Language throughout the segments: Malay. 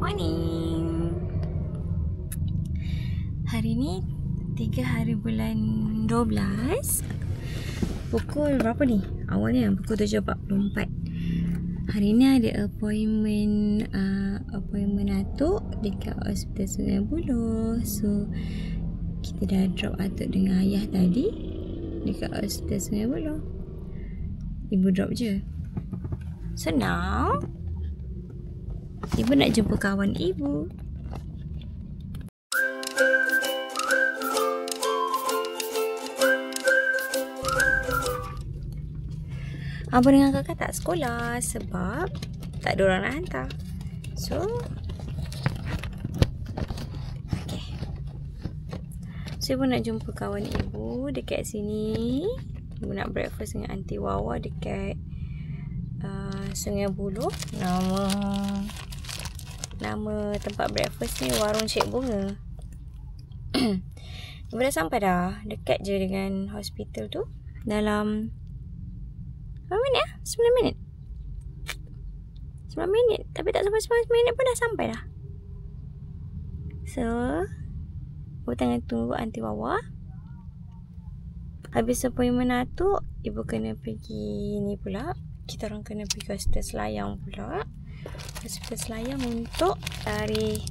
Morning. Hari ni 3 hari bulan 12. Pukul berapa ni? Awalnya pukul 7.44. Hari ni ada appointment atuk dekat Hospital Sungai Buloh. So kita dah drop atuk dengan ayah tadi dekat Hospital Sungai Buloh. Ibu drop je. So now ibu nak jumpa kawan ibu. Abang dengan kakak tak sekolah sebab tak ada orang nak hantar. So ibu nak jumpa kawan ibu dekat sini. Ibu nak breakfast dengan Aunty Wawa dekat Sungai Buloh. Nama tempat breakfast ni Warung Cik Bunga. Ibu dah sampai dah. Dekat je dengan hospital tu. Dalam berapa minit lah? 9 minit. 9 minit. Tapi tak sampai 9 minit pun dah sampai dah. So ibu tengah tunggu Aunty Wawa. Habis appointment atuk, ibu kena pergi ni pula. Kita orang kena pergi Hospital Selayang pula. Hospital Selayang untuk tarikh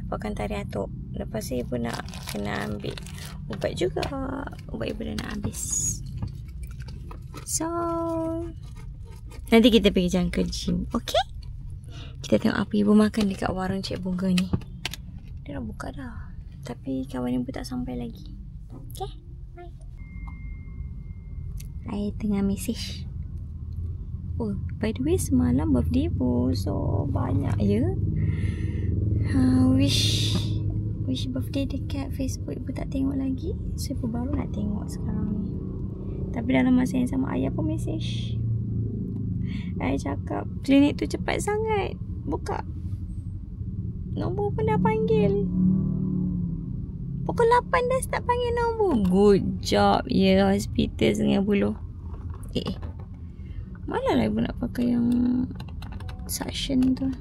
dapatkan tarikh atuk. Lepas tu ibu nak kena ambil ubat juga. Ubat ibu dah nak habis. So nanti kita pergi jalan ke gym. Okay? Kita tengok apa ibu makan dekat warung Cik Bunga ni. Dia dah buka dah. Tapi kawan ibu tak sampai lagi. Okay? Bye. I tengah message. Oh, by the way, semalam birthday ibu. So, banyak ya. Wish birthday dekat Facebook ibu tak tengok lagi. So, ibu baru nak tengok sekarang ni. Tapi dalam masa yang sama, ayah pun message. Ayah cakap, klinik tu cepat sangat buka. Nombor pun dah panggil. Pukul 8 dah start panggil nombor. Good job ya, Hospital Sungai Buloh. Malah lah ibu nak pakai yang suction tu.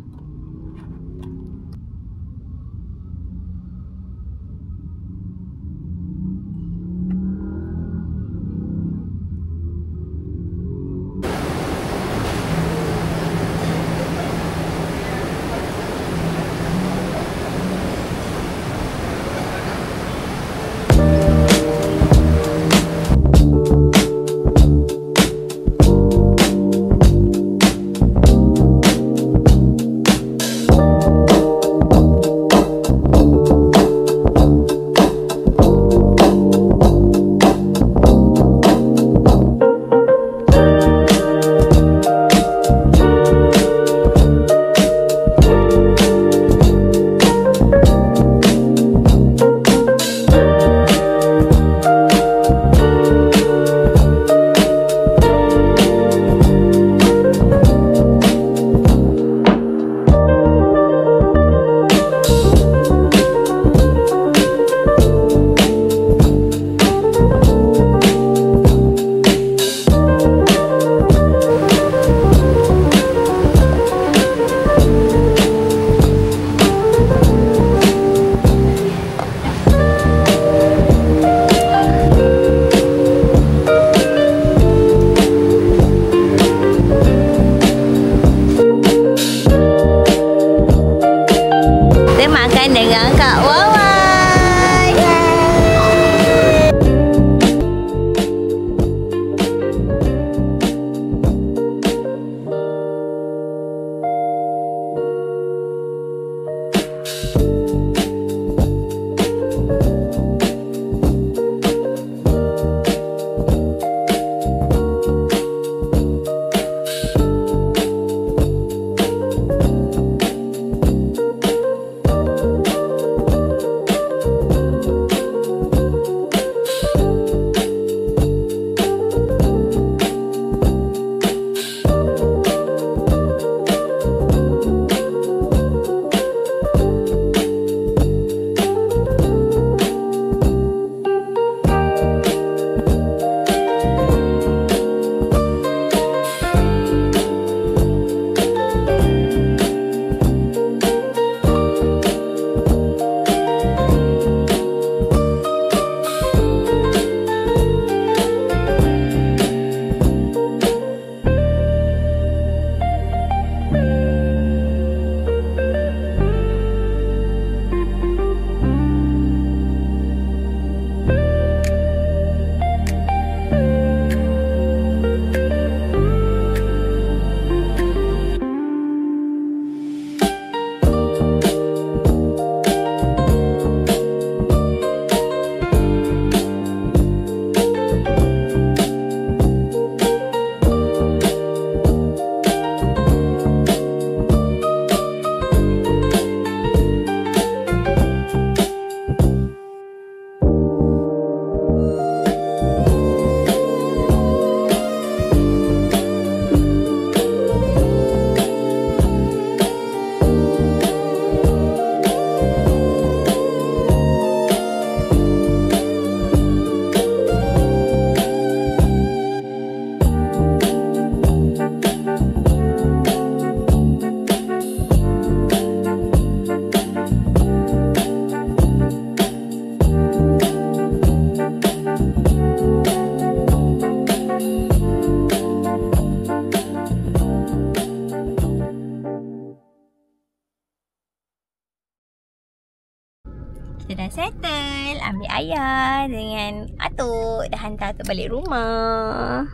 kita dah settle. Ambil ayah dengan atuk. Dah hantar atuk balik rumah.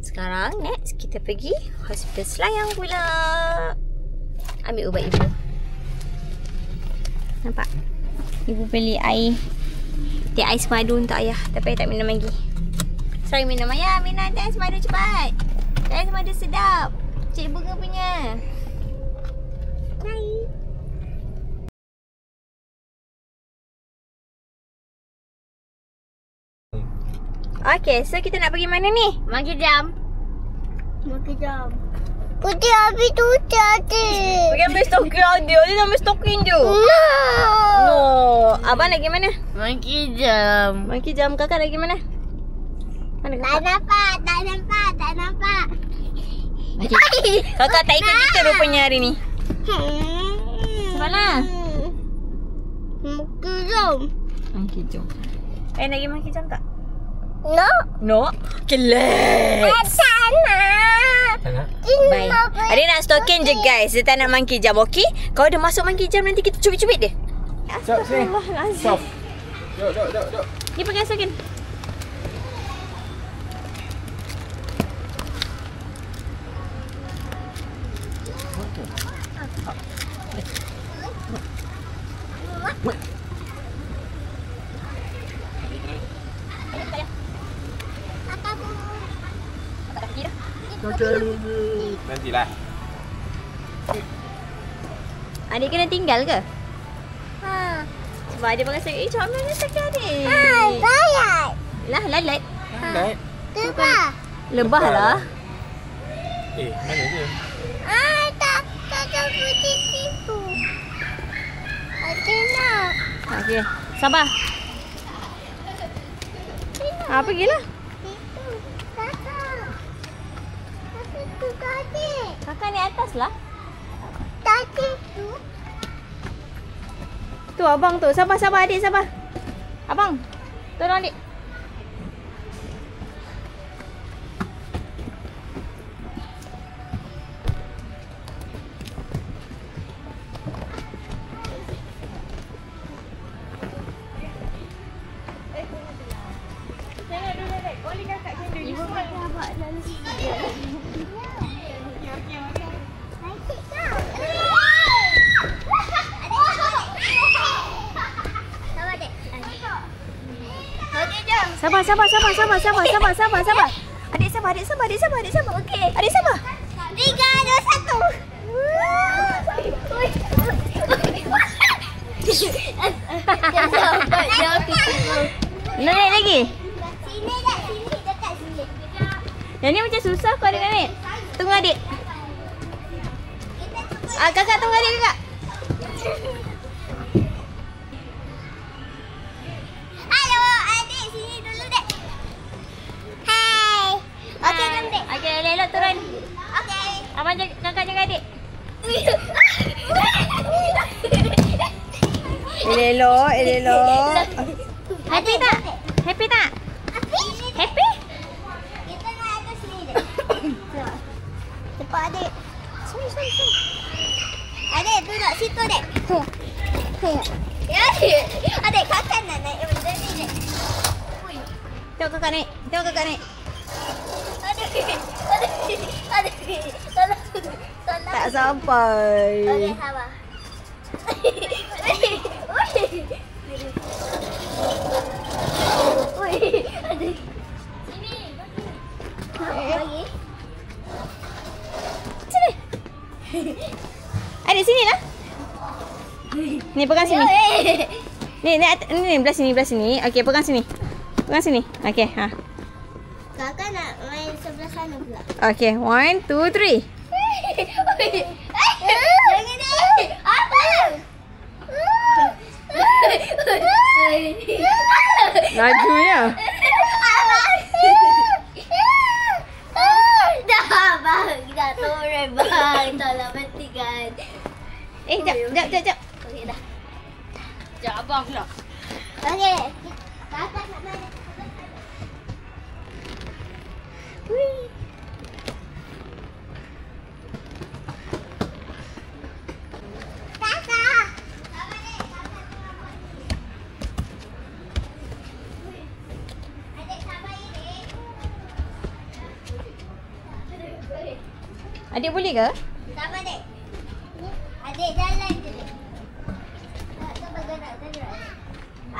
Sekarang next kita pergi hospital Selayang pula. Ambil ubat ibu. Nampak? Ibu beli air. Dia ais madu untuk ayah. Tapi ayah tak minum lagi. Sorry minum ayah. Minum ais madu cepat. Ais madu sedap. Cik Bunga punya. Bye. Okay, so kita nak pergi mana ni? Monkey jump. Putih habis tu tadi. Pergi ambil stokin dia. Dia nak ambil stokin je. No. Abang nak pergi mana? Monkey jump. Monkey jump. Kakak nak pergi mana? Mana kakak? Tak nampak. Okay. Kakak tak ikut kita rupanya hari ni. Mana? Monkey jump. Monkey jump. Nak pergi monkey jump tak? No. No? Kelas. Sana. Bye. Adik nak stokin je guys. Dia tak nak monkey jump, okey? Kalau dia masuk monkey jump nanti kita cubit-cubit dia. Jom sini. Sof. Duduk. Ni pegang stokin. Nantilah. Adik kena tinggal ke? Ha. Sebab adik pakai sakit. Macam mana sakit adik? Bayar. Lah, lalat. Lambat. Tebak. Lebah lah. Mana dia? Tak putih tipu. Atina. Okey. Sabar. Pergilah. Itu. Kakak. Kakak tu tadi. Kakak ni atas lah. Tadi tu. Tu abang tu. Sabar adik, sabar. Abang. Tolong adik. Sabar. Adik sabar. Okey. Adik sabar. 3, 2, 1. Nak naik lagi? Sini dekat sini. Yang ni macam susah kau adik nak naik. Tunggu adik. Kakak tunggu adik kakak. Halo, adik sini dulu dek. Hai. Okey, jom dek. Okey, elok turun. Okey. Abang kakak jaga adik. Elok. Happy tak? Happy? Kita nak atas sini dek. Cepat adik. Sini. Adik duduk situ dek. Ya, adik kakak nak naik benda ni dek. Tengok kakak naik. Adik. Tolong. Tak sampai. Okey, sabar. Adik. Sini, bagi. Sini. Adik sini lah. Ni pegang sini. Ni belah sini. Okey, pegang sini. Okey, ha. Kakak nak main sebelah sana pula. Okey, 1, 2, 3. Jangan dek. Abang. Lajunya. Dah abang. Dah turun bang. Tolong berhentikan. Jap. Okey dah. Sekejap abang pula. Okey. Kakak nak main. Kakak. Adik boleh ke? Sabar, Dek. Adik jalan je, Dek. Tak bergerak.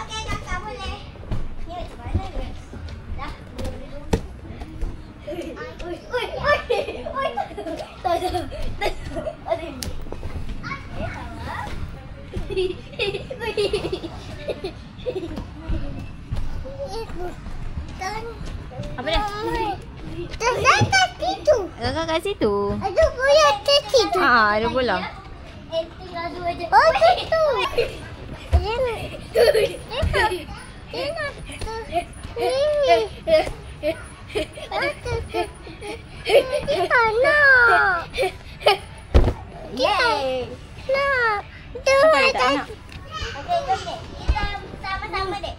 Okey, kakak boleh. Ni macam mana, guys? Dah. Oi. Apa dah? Kakak kat situ. Kakak kat situ. Ada bola kat situ. Ada bola. Tinggal 2 je. Oh, situ. Yeay. Nak. Siapa yang tak nak? Okey, jom, Dek. Kita sama-sama, Dek.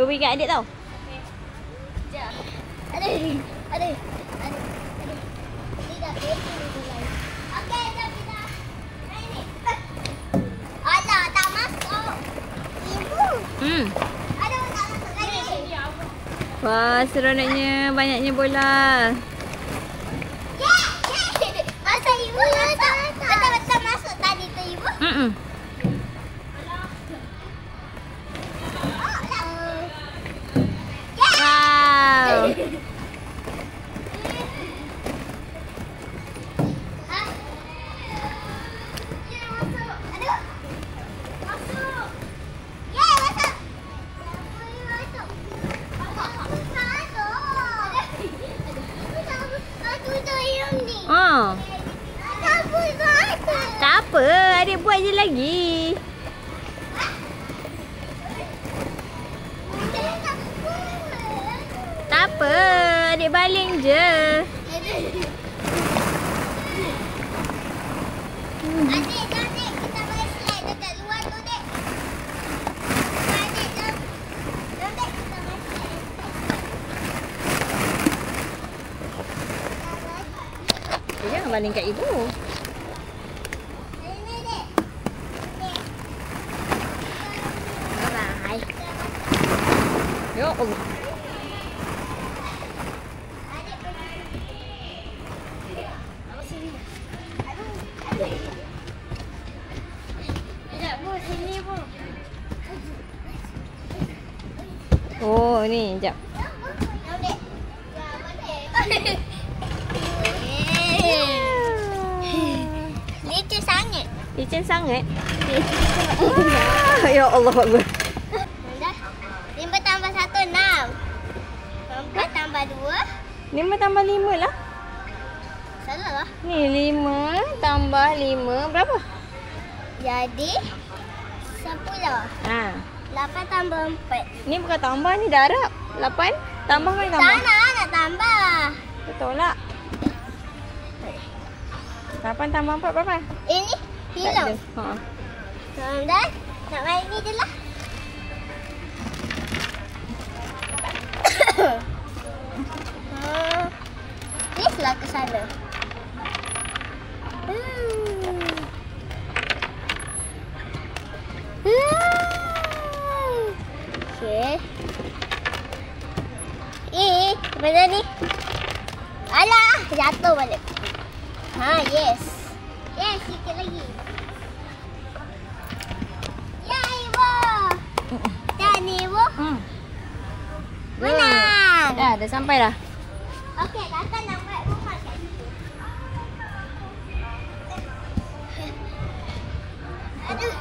Bagi kat adik tau. Ada. Ni dah betul ni. Okey, jom kita. Main ni. Alah, tak masuk. Ibu. Aduh, tak masuk lagi. Wah, seronoknya. Banyaknya bola. Masa ibu masuk. Betul-betul masuk tadi tu, ibu. Wow. Oh. Tak apa, adik buat je lagi. Tak apa, adik baling je. Adik, kita boleh slide dekat luar tu, Dek. Adik, jom. Jom, Dek, kita boleh slide. Jangan baling kat ibu. Ini, Dek. Bye. Ya Allah. Oh, ni, sekejap. Jom, Dek. Licin sangat. Licin sangat. Ya Allah, bagus. Dah. 5 tambah 1, 6. 4 tambah 2. 5 tambah 5 lah. Salah lah. Ni 5 tambah 5 berapa? Jadi 10. Ha. 8 tambah 4. Ni bukan tambah, ni darab. 8 tambah kan tambah? Tak nak tambah. Betul tak? 8 tambah 4 berapa? Ini hilang. Ha. Dah. Nak main ni je lah. Please lah ke sana. Okay. Mana ni? Alah, jatuh balik. Ha, yes. Yes, sikit lagi. Ya, Ibu. Dah ni, Ibu. Menang. Dah sampai dah. Okey, Kakak nak buat rumah kat situ. Aduh.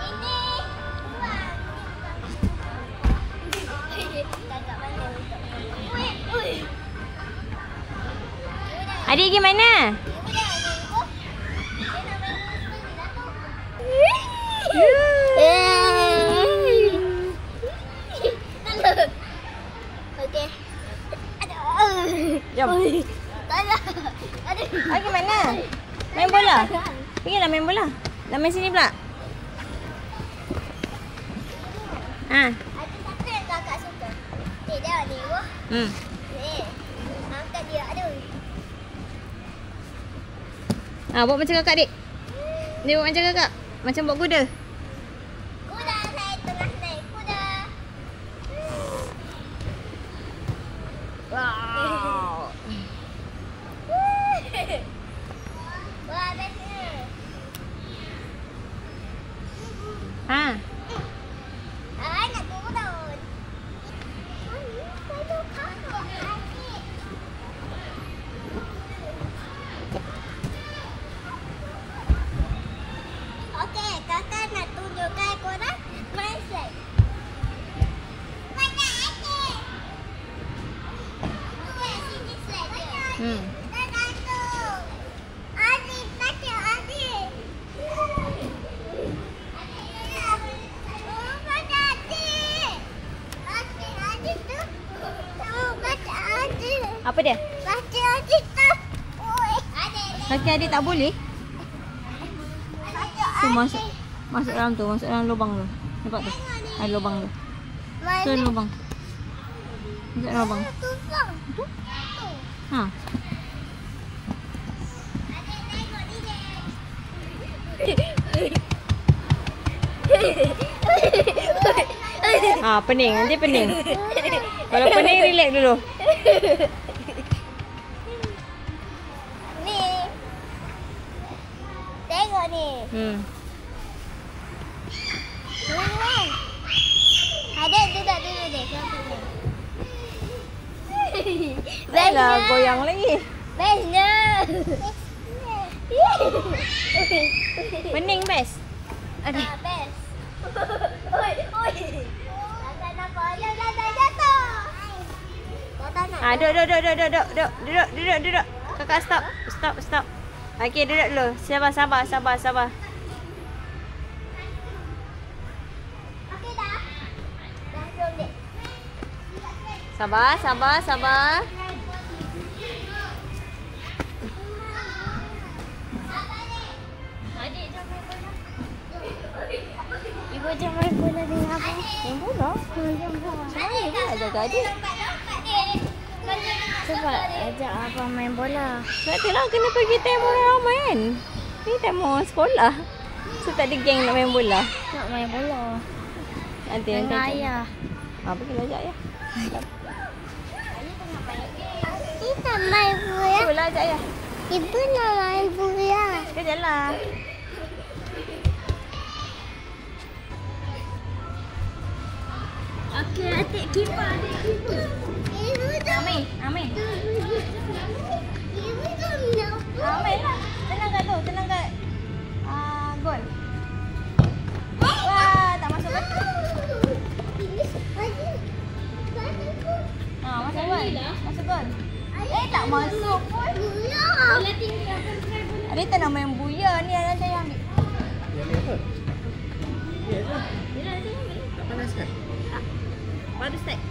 Ini rumah. Kakak mana untuk? Ui. Adik pergi mana? Okey. Jom. Aduh. Pergi mana? Main bola? Pergilah main bola. Dah main sini pula. Ha. Ada satu yang kakak suka. Angkat dia. Aduh. Buat macam kakak, Dik. Dia buat macam kakak. Macam buat kuda. Kuda, saya tengah naik kuda. Wow. Wah, bestnya. Nak turun. Saya takut. Okey, kakak nak tunjukkan korang main slide. Mana adik? Tu sini slide dia. Dan atuk. Adik, kacau adik. Oh, kata adik. Adik tu. Oh, kata adik. Apa dia? Kata adik tu. Oi, adik. Kaki adik tak boleh? Tu masuk dalam tu, masuk dalam lubang tu. Nampak tu? Ada lubang tu. Tu ada lubang. Masuk dalam lubang. Tumpang. Tu? Adik tengok ni dia. Pening. Nanti pening. Kalau pening, relax dulu. Ni. Tengok ni. Adik duduk dulu deh. Dah goyang lagi. Bestnya. Pening, best. Aduh. Best. Oi. Kakak nampak dia dah jatuh. Kakak nak. Duduk. Kakak stop. Okey, duduk dulu. Sabar. Okey dah. Dah jom dek. Sabar. Ibu jom main bola dengan apa? Main bola? Adik nak jaga adik. Sebab ajak abang main bola. Nantilah kena pergi temu ramai kan. Ni temu sekolah. So tak ada geng nak main bola. Nak main bola. Nanti Dengan ajak. ayah. Pergi ajak ayah. Kita main bola. Bola ajak ayah. Ibu nak main bola. Kejaplah. Okey, adik kipas. Ibu tu. Amin. Ibu tu nak. Amin lah. Tenang kat gol. Wah, tak masuk kan? Masuk gol. Tak masuk pun. Adik tak nak main buya ni. Nanti saya ambil. Yang ni apa? Ni apa? Tak panas kan? Baru start.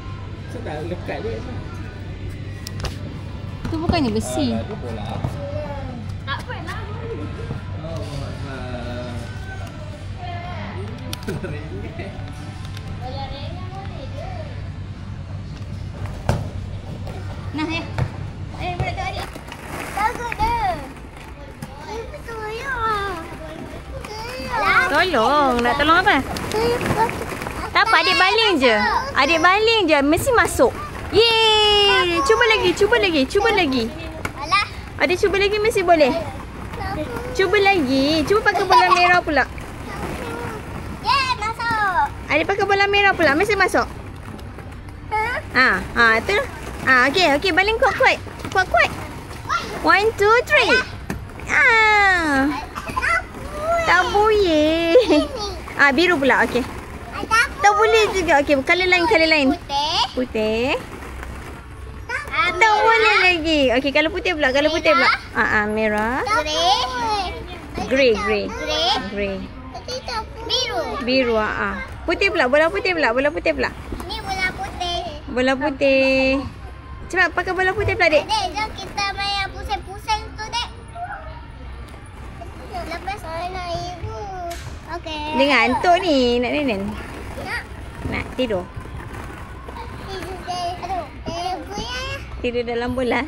So tak lekat je kan? Tu bukannya besi. Itu bola. Tak pernah. Nah ya. Boleh tengok adik. Takut dah. Ibu tolong. Tolong. Nak tolong apa? Tak apa, adik baling je. Mesti masuk. Yeay. Cuba lagi. Alah. Adik cuba lagi mesti boleh. Cuba lagi. Cuba pakai bola merah pula. Masuk. Adik pakai bola merah pula. Mesti masuk. Tu. Okey, baling kuat. 1, 2, 3. Tak boleh. Biru pula. Okey. Tak boleh juga. Okey, color lain. Putih. Tak boleh lagi. Okey, kalau putih pula. Merah. Grey. Biru. Putih pula. Bola putih pula. Ni Bola putih. Cepat pakai bola putih pula, Dek. Dek, jom kita main yang pusing-pusing tu, Dek. Lepas saya nak ibu. Okey. Dia ngantuk ni. Nak nenen. Nak. Nak tidur. Aduh. Ibu Tidur dalam bola.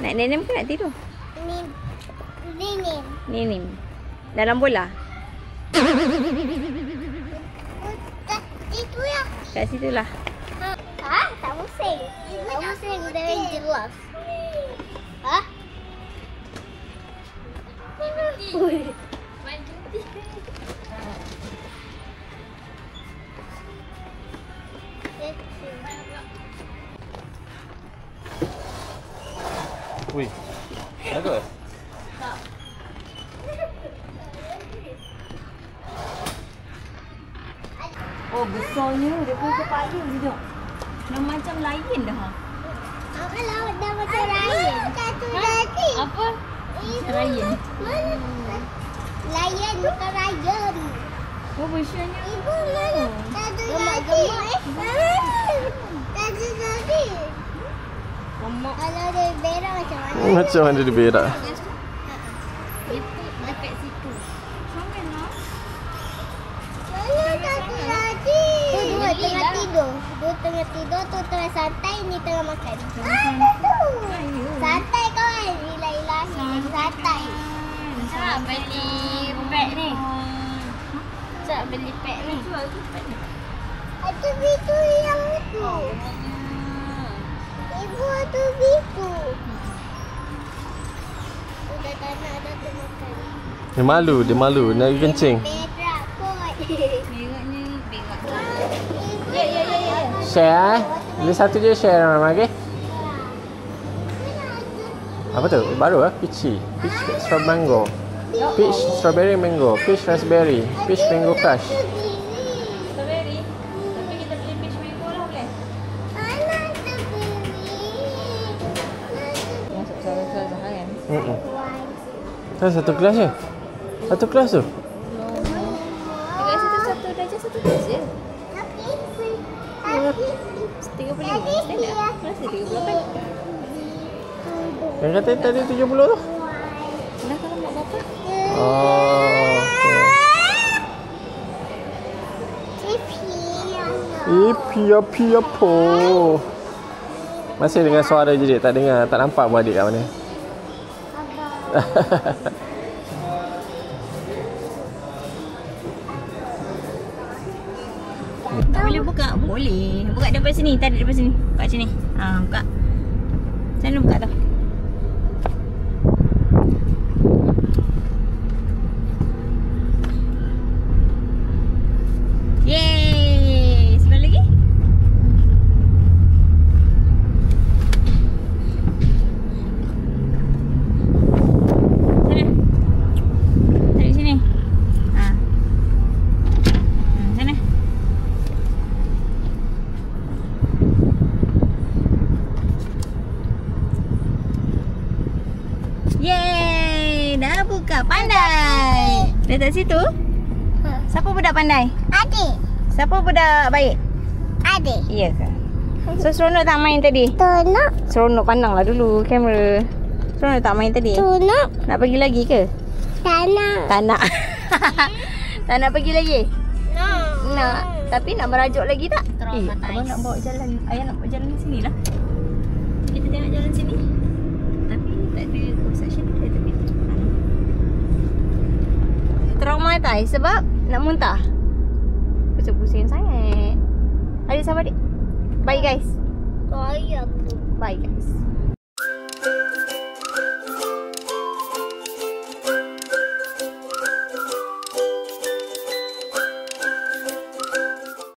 Nak nenem ke nak tidur? Nenem. Nenem. Dalam bola? Itu ya. Kat situ lah. Ha? Tak pusing. Tak pusing dengan jelas. Ha? Wih, bagus. Oh, besarnya. Dia pun kepala juga. Dah macam lion dah. Apa laut dah macam Ryan? Satu lagi. Apa? Lion. Lion bukan Ryan. Oh, besarnya. Ibu mana? Satu lagi. Satu lagi. Kalau dia berak macam mana? Macam mana dia berak? Dekat situ. Saya satu lagi. Tu dua tengah tidur. Dua tengah tidur, tu tengah santai, ni tengah makan. Santai kawan. Ilahi. Santai. Cak beli pet ni. Cak beli pet ni. Ada bitu yang itu. Ibu ada bitu. Sudah tak nak ada tu makan. Dia malu, nak pergi kencing. Berak kot. Beraknya berak. Share. Beli satu je share Mama, okey? Apa tu? Baru peachy. Peach strawberry mango. Peach strawberry mango. Peach raspberry. Peach mango crush. Strawberry. Tapi kita beli peach mango lah boleh? Anak tu beli. Masuk suara-suara kan? Kan satu kelas je. Satu kelas tu. Dekat situ satu darjah satu kelas je. Tapi 35. Saya nak. Kelas dia 38. Yang kata tadi 70 tu. Dah kalau mak bapak. Oh. Ipi apa? Masih dengan suara je dik, tak dengar, tak nampak buat adik kat mana. Tak boleh buka? Boleh. Buka daripada sini. Tarik daripada sini. Buka macam ni. Buka. Macam mana buka tu? Yeay! Sebelah lagi? Sana. Tarik sini. Sana. Yeay! Dah buka. Pandai! Letak situ. Siapa budak pandai? Adik. Siapa budak baik? Adik. Ya ke? So seronok tak main tadi? Tunuk. Seronok, pandanglah dulu kamera. Seronok tak main tadi? Tunuk. Nak pergi lagi ke? Tak nak. Tak nak. Tak nak pergi lagi? Nak. Nak. Tapi nak merajuk lagi tak? Traumatized. Abang nak bawa jalan. Ayah nak bawa jalan sini lah. Kita tengok jalan sini. Tapi tak ada construction dia tapi traumatized sebab nak muntah. Pusing-pusing sangat. Adik sama adik. Bye guys. Sayang tu. Bye guys.